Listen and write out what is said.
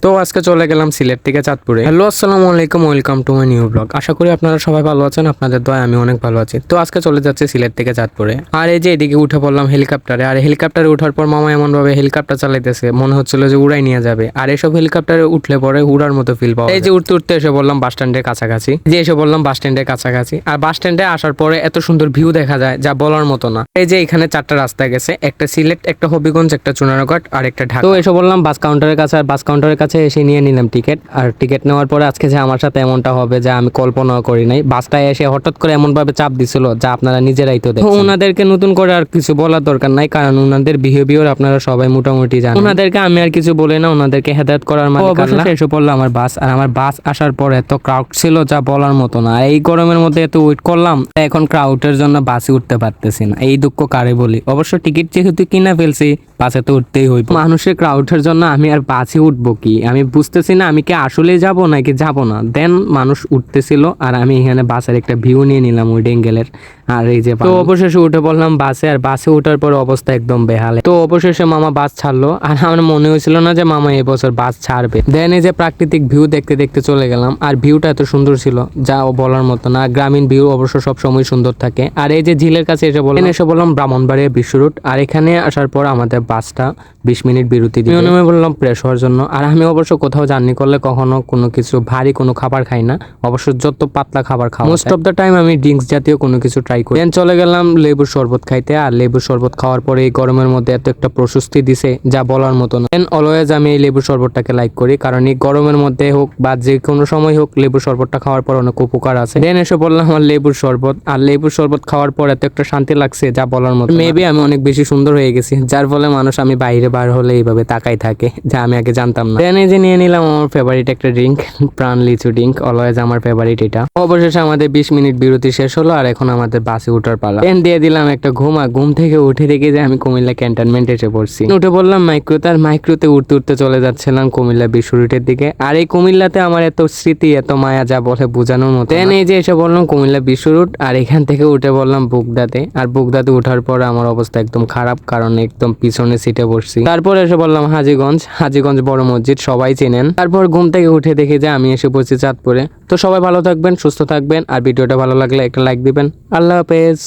তো আজকে চলে গেলাম সিলেট থেকে চাঁদপুরে। হ্যালো, আসসালামু আলাইকুম, welcome to my new blog. আশা করি আপনারা সবাই ভালো আছেন, আপনাদের দয়া আমি অনেক ভালো আছি। তো আজকে চলে যাচ্ছে সিলেট থেকে চাঁদপুরে। আর এই যে এদিকে উঠে পড়লাম হেলিকপ্টারে। আর হেলিকপ্টারে ওঠার পর মামা এমন ভাবে হেলিকপ্টার চালাইতেছে, মনে হচ্ছিল যে উড়াই নিয়ে যাবে। আর এসব হেলিকপ্টারে উঠলে পরে উড়ার মতো ফিল পাওয়া যায়। এই যে উঠতে উঠতে এসে বললাম বাস স্ট্যান্ডের কাছাকাছি। আর বাস স্ট্যান্ডে আসার পরে এত সুন্দর ভিউ দেখা যায় যা বলার মতো না। এই যে এখানে চারটা রাস্তা গেছে, একটা সিলেট, একটা হবিগঞ্জ, একটা চুনারঘাট আর একটা ঢাকা। তো এসে বললাম বাস কাউন্টারের কাছে। আর বাস কাউন্টারের কাছে এসে নিয়ে নিলাম টিকিট। আর টিকিট নেওয়ার পরে আজকে যে আমার সাথে এমনটা হবে যা আমি কল্পনাও করি নাই। বাসটায় এসে হঠাৎ করে এমন ভাবে চাপ দিছিল যা আপনারা নিজেরাই তো দেখছেন। ওনাদেরকে নতুন করে আর কিছু বলার দরকার নাই, কারণ ওনাদের বিহেভিয়ার আপনারা সবাই মোটামুটি জানেন। ওনাদেরকে আমি আর কিছু বলি না, ওনাদেরকে হেদায়েত করার মালিক আল্লাহ। এসে পড়লো আমার বাস। আর আমার বাস আসার পরে এত ক্রাউড ছিল যা বলার মতো না। এই গরমের মধ্যে এত ওয়েট করলাম, এখন ক্রাউডের জন্য বাসে উঠতে পারতেছি না। এই দুঃখ কারে বলি। অবশ্য টিকিট যেহেতু কিনা ফেলছি, বাসে তো উঠতেই হইব। মানুষের ক্রাউডের জন্য আমি আর বাসে উঠবো কি? আমি বুঝতেছি না আমি কি আসলে যাব নাকি যাব না। দেন মানুষ উঠতেছিল আর আমি এখানে বাসের একটা ভিউ নিয়ে নিলাম ওই ডেঙ্গেলের। আর এই যে তো অবশেষে উঠে পড়লাম বাসে। আর বাসে ওঠার পর অবস্থা একদম বেহাল। তো অবশেষে মামা বাস ছাড়লো। আর আমার মনে হয়েছিল না যে মামা এবছর বাস ছাড়বে। দেন এই যে প্রাকৃতিক ভিউ দেখতে দেখতে চলে গেলাম। আর ভিউটা এত সুন্দর ছিল যা বলার মতো না। গ্রামীণ ভিউ অবশ্য সব সময় সুন্দর থাকে। আর এই যে ঝিলের কাছে এসে বললাম ব্রাহ্মণবাড়িয়া বিশ্ব রুট। আর এখানে আসার পর আমাদের বাসটা 20 মিনিট বিরতি দিয়ে নেমে বললাম ফ্রেশ হওয়ার জন্য। আর আমি অবশ্য কোথাও জার্নি করলে কখনো কোনো কিছু ভারী কোনো খাবার খাই না, অবশ্য যত পাতলা খাবার খাওয়া মোস্ট অফ দ্য টাইম আমি ড্রিঙ্কস জাতীয় কোনো কিছু ট্রাই করি। দেন চলে গেলাম লেবুর শরবত খাইতে। আর লেবুর শরবত খাওয়ার পরে এই গরমের মধ্যে এত একটা প্রশস্তি দিছে যা বলার মতো না। দেন অলওয়েজ আমি এই লেবুর শরবতটাকে লাইক করি, কারণ এই গরমের মধ্যে হোক বা যে কোনো সময় হোক লেবুর শরবতটা খাওয়ার পর অনেক উপকার আছে। দেন এসে বললাম আমার লেবুর শরবত। আর লেবুর শরবত খাওয়ার পর এত একটা শান্তি লাগছে যা বলার মতো। মেবি আমি অনেক বেশি সুন্দর হয়ে গেছি, যার ফলে মানুষ আমি বাইরে বার হলে এইভাবে তাকাই থাকে, যা আমি আগে জানতাম না। দেন এই যে নিয়ে নিলাম আমার ফেভারিট একটা ড্রিঙ্ক, প্রাণ লিচু ড্রিঙ্ক, অলওয়েজ আমার ফেভারিট এটা। অবশেষে আমাদের 20 মিনিট বিরতি শেষ হলো। আর এখন আমাদের বাসে উঠার পালা। দেন দিয়ে দিলাম একটা ঘুম। আর ঘুম থেকে উঠে দেখি যে আমি কুমিল্লা ক্যান্টনমেন্ট এসে পড়ছি। উঠে বললাম মাইক্রোতে। আর মাইক্রোতে উঠতে উঠতে চলে যাচ্ছিলাম কুমিল্লা বিশ্ব রুটের দিকে। আর এই কুমিল্লাতে আমার এত স্মৃতি, এত মায়া যা বলে বোঝানোর মতো। দেন এই যে এসে বললাম কুমিল্লা বিশ্ব রুট। আর এখান থেকে উঠে বললাম বুকদাতে। আর বুকদাতে উঠার পর আমার অবস্থা একদম খারাপ, কারণ একদম পিছনে সিটে বসছি। তারপর এসে বললাম হাজীগঞ্জ বড় মসজিদ, সবাই চেনেন। তারপর ঘুম থেকে উঠে দেখি যে আমি এসে পড়ছি চাঁদপুরে। তো সবাই ভালো থাকবেন, সুস্থ থাকবেন। আর ভিডিওটা ভালো লাগলে একটা লাইক দিবেন। আল্লাহ হাফেজ।